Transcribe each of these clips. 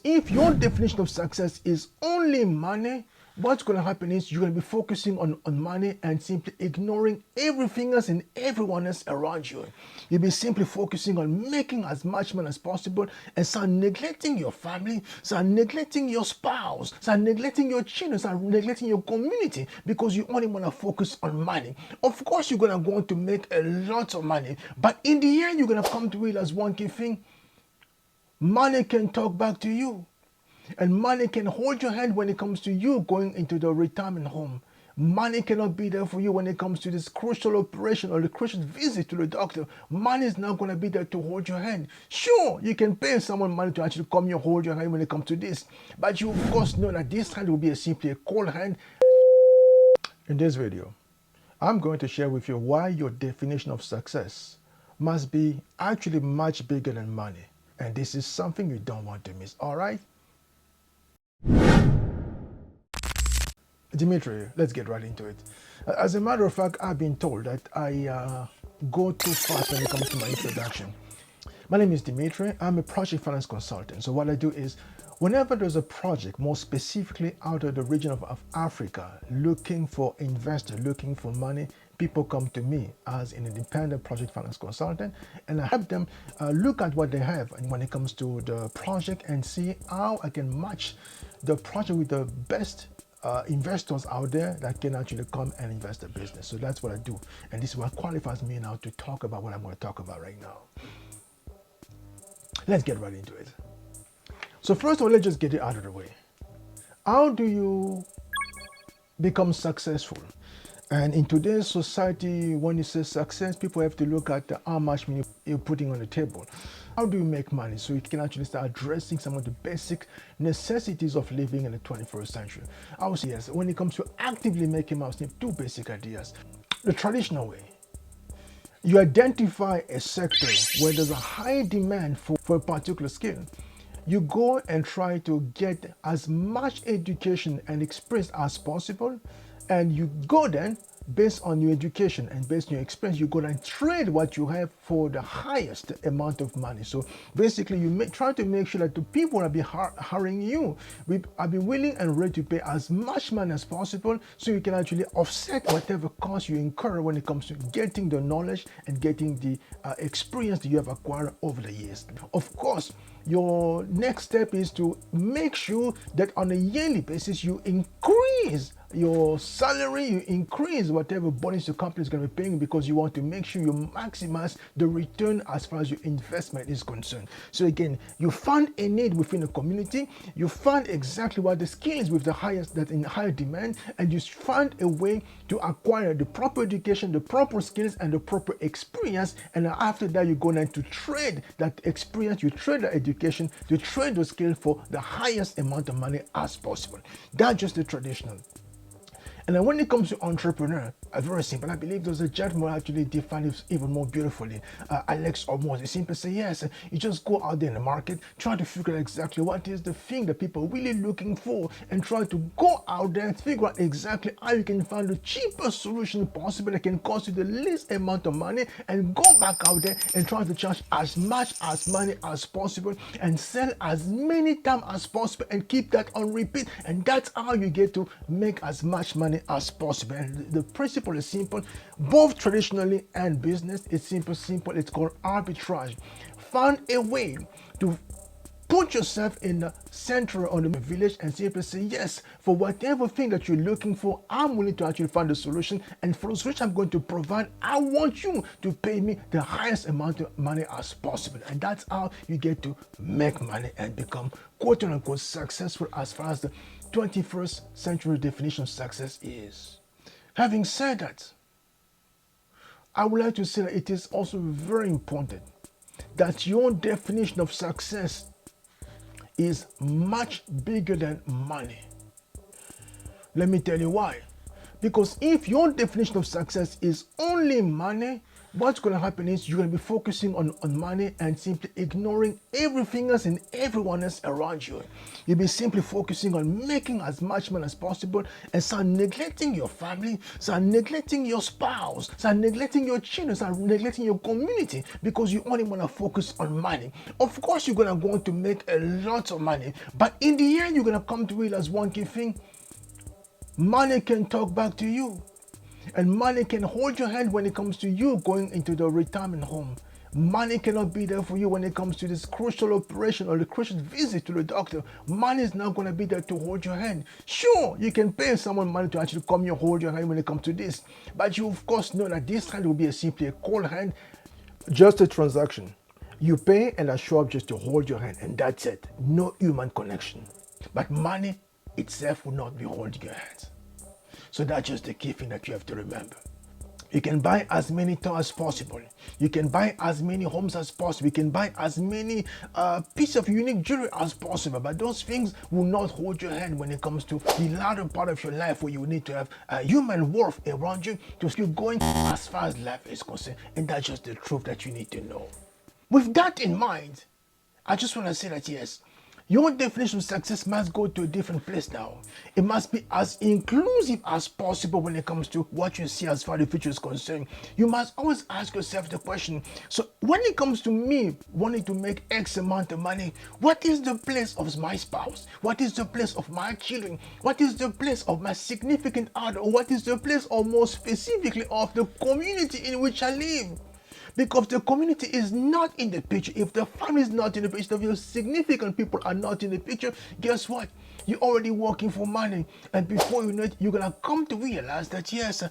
if your definition of success is only money, what's going to happen is you're going to be focusing on money and simply ignoring everything else and everyone else around you. You'll be simply focusing on making as much money as possible and start neglecting your family, start neglecting your spouse, start neglecting your children, start neglecting your community because you only want to focus on money. Of course, you're going to go on to make a lot of money, but in the end, you're going to come to realize one key thing: money can talk back to you. And money can hold your hand when it comes to you going into the retirement home. Money cannot be there for you when it comes to this crucial operation or the crucial visit to the doctor. Money is not going to be there to hold your hand. Sure, you can pay someone money to actually come here and hold your hand when it comes to this. But you of course know that this hand will be simply a cold hand. In this video, I'm going to share with you why your definition of success must be actually much bigger than money. And this is something you don't want to miss, all right? Dimitri, let's get right into it. As a matter of fact, I've been told that I go too fast when it comes to my introduction. My name is Dimitri. I'm a project finance consultant. So what I do is, whenever there's a project, more specifically out of the region of Africa, looking for investors, looking for money, people come to me as an independent project finance consultant, and I help them look at what they have and when it comes to the project and see how I can match the project with the best investors out there that can actually come and invest in business. So that's what I do. And this is what qualifies me now to talk about what I'm going to talk about right now. Let's get right into it. So first of all, let's just get it out of the way. How do you become successful? And in today's society, when you say success, people have to look at how much money you're putting on the table. How do you make money so you can actually start addressing some of the basic necessities of living in the 21st century? I would say yes, when it comes to actively making money, two basic ideas. The traditional way: you identify a sector where there's a high demand for a particular skill. You go and try to get as much education and experience as possible, and you go then, based on your education and based on your experience, you go and trade what you have for the highest amount of money. So basically, you try to make sure that the people that be hiring you will be willing and ready to pay as much money as possible, so you can actually offset whatever cost you incur when it comes to getting the knowledge and getting the experience that you have acquired over the years. Of course, your next step is to make sure that on a yearly basis you increase your salary, you increase whatever bonus your company is going to be paying, because you want to make sure you maximize the return as far as your investment is concerned. So again, you find a need within a community, you find exactly what the skill is with the highest, that in higher demand, and you find a way to acquire the proper education, the proper skills, and the proper experience. And after that, you go then to trade that experience, you trade that education, you trade the skill for the highest amount of money as possible. That's just the traditional. And then when it comes to entrepreneur, very simple. I believe there's a gentleman who actually defined it even more beautifully. Alex Almost. He simply say, yes, you just go out there in the market, try to figure out exactly what is the thing that people are really looking for, and try to go out there and figure out exactly how you can find the cheapest solution possible that can cost you the least amount of money, and go back out there and try to charge as much as money as possible and sell as many times as possible and keep that on repeat. And that's how you get to make as much money as possible. And the principle is simple, both traditionally and business. It's simple. It's called arbitrage. Find a way to put yourself in the center of the village and simply say, yes, for whatever thing that you're looking for, I'm willing to actually find a solution, and for the solution I'm going to provide, I want you to pay me the highest amount of money as possible. And that's how you get to make money and become quote unquote successful as far as the 21st century definition of success is. Having said that, I would like to say that it is also very important that your definition of success is much bigger than money. Let me tell you why. Because if your definition of success is only money, what's going to happen is you're going to be focusing on money and simply ignoring everything else and everyone else around you. You'll be simply focusing on making as much money as possible and start neglecting your family, start neglecting your spouse, start neglecting your children, start neglecting your community because you only want to focus on money. Of course, you're going to go on to make a lot of money, but in the end, you're going to come to realize one key thing: money can talk back to you. And money can hold your hand when it comes to you going into the retirement home. Money cannot be there for you when it comes to this crucial operation or the crucial visit to the doctor. Money is not going to be there to hold your hand. Sure, you can pay someone money to actually come here and hold your hand when it comes to this. But you of course know that this hand will be simply a cold hand, just a transaction. You pay and I show up just to hold your hand, and that's it. No human connection. But money itself will not be holding your hands. So that's just the key thing that you have to remember. You can buy as many toys as possible. You can buy as many homes as possible. You can buy as many pieces of unique jewelry as possible. But those things will not hold your hand when it comes to the latter part of your life where you need to have a human worth around you to keep going as far as life is concerned. And that's just the truth that you need to know. With that in mind, I just want to say that yes, your definition of success must go to a different place now. It must be as inclusive as possible when it comes to what you see as far as the future is concerned. You must always ask yourself the question, so when it comes to me wanting to make X amount of money, what is the place of my spouse? What is the place of my children? What is the place of my significant other? Or what is the place, or more specifically, of the community in which I live? Because the community is not in the picture, if the family is not in the picture, if your significant people are not in the picture, guess what? You're already working for money. And before you know it, you're going to come to realize that, yes,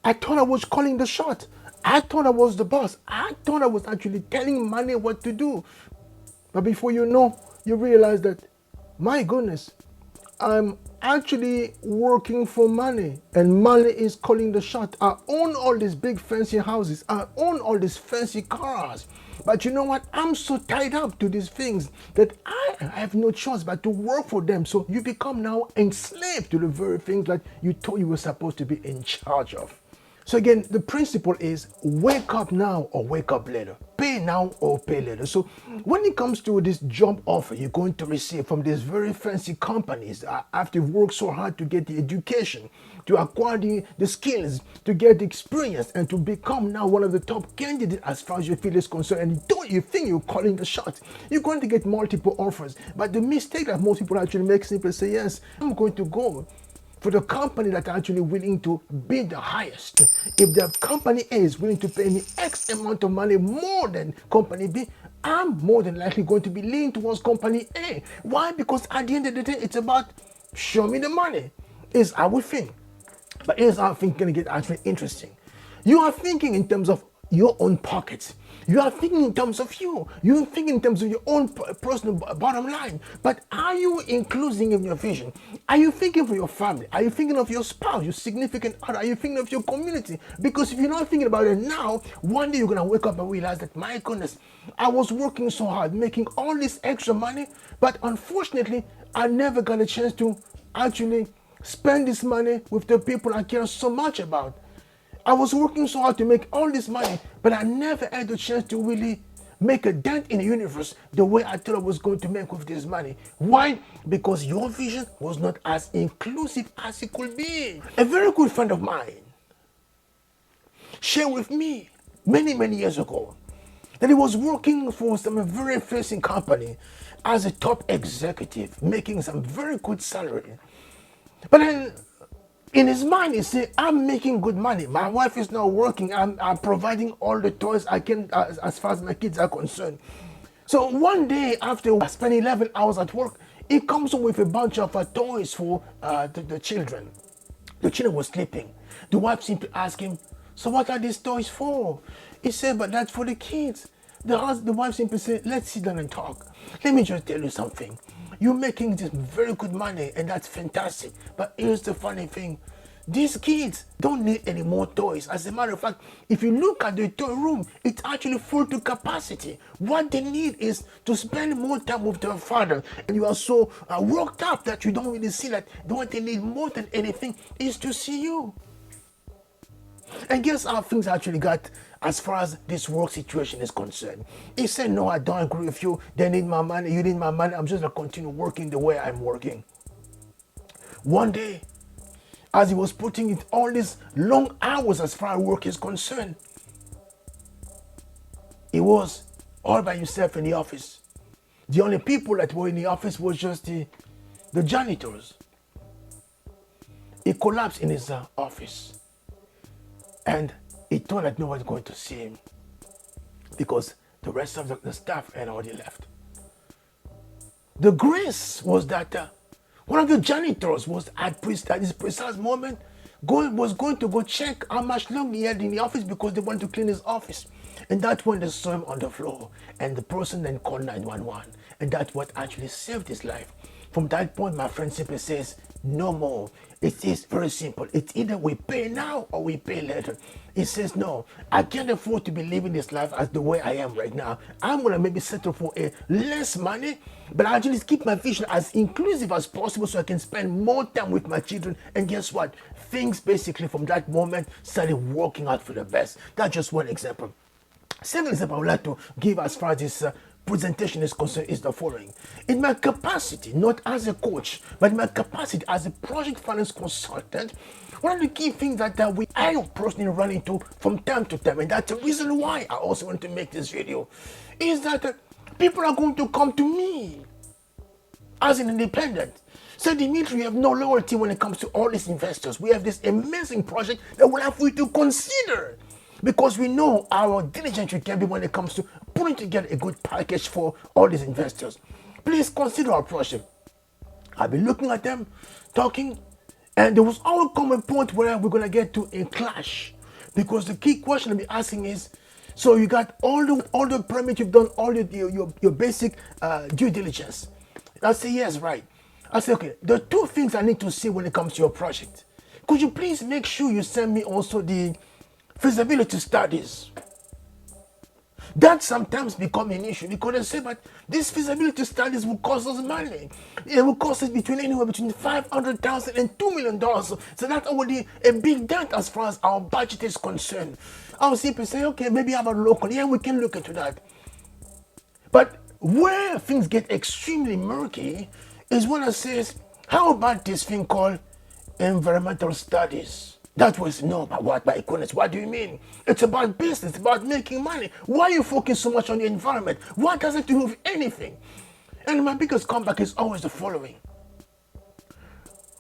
I thought I was calling the shot. I thought I was the boss. I thought I was actually telling money what to do. But before you know, you realize that, my goodness, I'm actually working for money and money is calling the shot. I own all these big fancy houses. I own all these fancy cars. But you know what? I'm so tied up to these things that I have no choice but to work for them. So you become now enslaved to the very things that you thought you were supposed to be in charge of. So again, the principle is wake up now or wake up later. Pay now or pay later. So when it comes to this job offer you're going to receive from these very fancy companies, after you've worked so hard to get the education, to acquire the skills, to get the experience, and to become now one of the top candidates as far as your field is concerned, and don't you think you're calling the shots, you're going to get multiple offers. But the mistake that most people actually make is simply say, yes, I'm going to go for the company that are actually willing to bid the highest. If the company A is willing to pay me X amount of money more than company B, I'm more than likely going to be leaning towards company A. Why? Because at the end of the day, it's about show me the money. Is our thing. But here's how things going to get actually interesting. You are thinking in terms of your own pockets. You are thinking in terms of you. You're thinking in terms of your own personal bottom line. But are you including in your vision? Are you thinking for your family? Are you thinking of your spouse, your significant other? Are you thinking of your community? Because if you're not thinking about it now, one day you're going to wake up and realize that, my goodness, I was working so hard, making all this extra money, but unfortunately, I never got a chance to actually spend this money with the people I care so much about. I was working so hard to make all this money, but I never had the chance to really make a dent in the universe the way I thought I was going to make with this money. Why? Because your vision was not as inclusive as it could be. A very good friend of mine shared with me many years ago that he was working for some very facing company as a top executive, making some very good salary. But then in his mind, he said, I'm making good money. My wife is not working. I'm providing all the toys I can as far as my kids are concerned. So one day, after spending 11 hours at work, he comes home with a bunch of toys for the children. The children were sleeping. The wife seemed to ask him, so what are these toys for? He said, but that's for the kids. The wife simply said, let's sit down and talk. Let me just tell you something. You're making this very good money and that's fantastic. But here's the funny thing. These kids don't need any more toys. As a matter of fact, if you look at the toy room, it's actually full to capacity. What they need is to spend more time with their father. And you are so worked up that you don't really see that what they need more than anything is to see you. And guess how things actually got as far as this work situation is concerned. He said, no, I don't agree with you. They need my money. You need my money. I'm just going to continue working the way I'm working. One day, as he was putting in all these long hours as far as work is concerned, he was all by himself in the office. The only people that were in the office was just the janitors. He collapsed in his office, and he thought that no one was going to see him because the rest of the staff had already left. The grace was that one of the janitors was at this precise moment was going to go check how much longer he had in the office because they wanted to clean his office. And that's when they saw him on the floor. And the person then called 911. And that's what actually saved his life. From that point, my friend simply says, no more. It is very simple. It's either we pay now or we pay later. He says, no, I can't afford to be living this life as the way I am right now. I'm going to maybe settle for a less money, but I actually keep my vision as inclusive as possible so I can spend more time with my children. And guess what? Things basically from that moment started working out for the best. That's just one example. Second example I would like to give as far as this presentation is concerned is the following. In my capacity, not as a coach, but in my capacity as a project finance consultant, one of the key things that I personally run into from time to time, and that's the reason why I also want to make this video, is that people are going to come to me as an independent. Say, Dimitri, we have no loyalty when it comes to all these investors. We have this amazing project that we'll have for you to consider. Because we know how diligent we can be when it comes to putting together a good package for all these investors. Please consider our project. I've been looking at them, talking, and there was always come a point where we're going to get to a clash. Because the key question I'll be asking is, so you got all the permits, you've done all your basic due diligence. I say, yes, right. I say, okay, there are two things I need to see when it comes to your project. Could you please make sure you send me also the feasibility studies? That sometimes become an issue because they say, but these feasibility studies will cost us money. It will cost us anywhere between $500,000 and $2 million. So that's already a big dent as far as our budget is concerned. I'll simply say, okay, maybe have a local. Yeah, we can look into that. But where things get extremely murky is when it says, how about this thing called environmental studies? That was, no, but what, my goodness, what do you mean? It's about business, it's about making money. Why are you focusing so much on the environment? What does it do with anything? And my biggest comeback is always the following.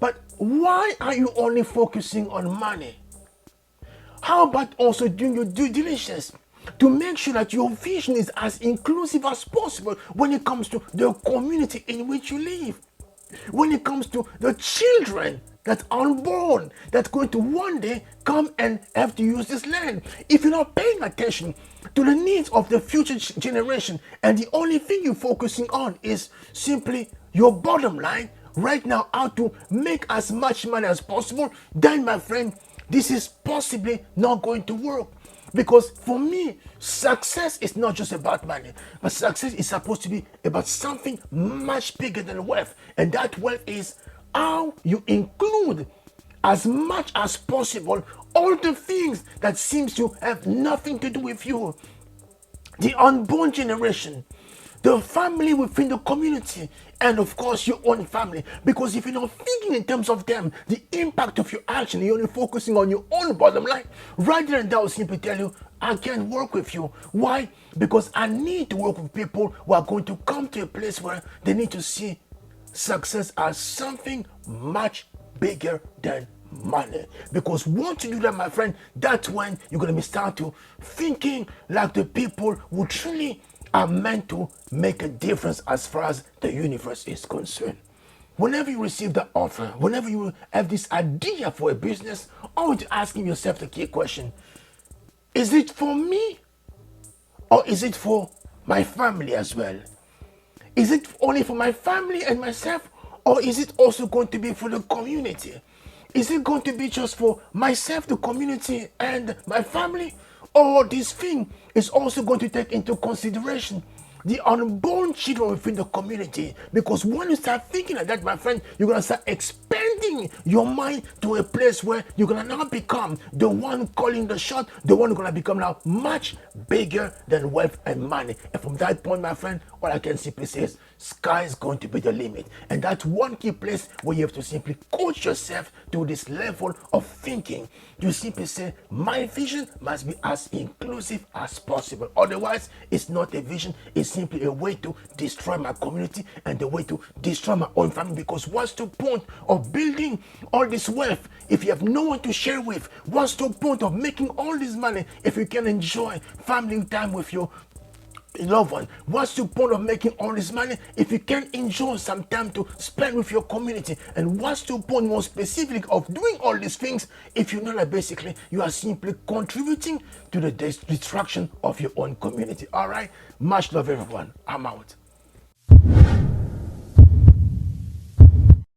But why are you only focusing on money? How about also doing your due diligence to make sure that your vision is as inclusive as possible when it comes to the community in which you live? When it comes to the children that's unborn, that's going to one day come and have to use this land. If you're not paying attention to the needs of the future generation, and the only thing you're focusing on is simply your bottom line right now, how to make as much money as possible, then my friend, this is possibly not going to work. Because for me, success is not just about money, but success is supposed to be about something much bigger than wealth. And that wealth is how you include as much as possible all the things that seems to have nothing to do with you. The unborn generation, the family within the community, and of course your own family. Because if you're not thinking in terms of them, the impact of your action, you're only focusing on your own bottom line, rather than that will simply tell you, I can't work with you. Why? Because I need to work with people who are going to come to a place where they need to see success as something much bigger than money. Because once you do that, my friend, that's when you're going to start to thinking like the people who truly are meant to make a difference as far as the universe is concerned. Whenever you receive the offer, whenever you have this idea for a business, always asking yourself the key question, is it for me or is it for my family as well? Is it only for my family and myself, or is it also going to be for the community? Is it going to be just for myself, the community, and my family? Or this thing is also going to take into consideration the unborn children within the community? Because when you start thinking like that, my friend, you're going to start expanding bending your mind to a place where you're gonna now become the one calling the shot, the one who's gonna become now much bigger than wealth and money. And from that point, my friend, all I can simply say is sky is going to be the limit. And that's one key place where you have to simply coach yourself to this level of thinking. You simply say, my vision must be as inclusive as possible. Otherwise, it's not a vision, it's simply a way to destroy my community and a way to destroy my own family. Because what's the point of building all this wealth if you have no one to share with? What's the point of making all this money if you can enjoy family time with your loved one? What's the point of making all this money if you can't enjoy some time to spend with your community? And what's the point, more specific, of doing all these things if you know that basically you are simply contributing to the destruction of your own community? All right, much love everyone. I'm out.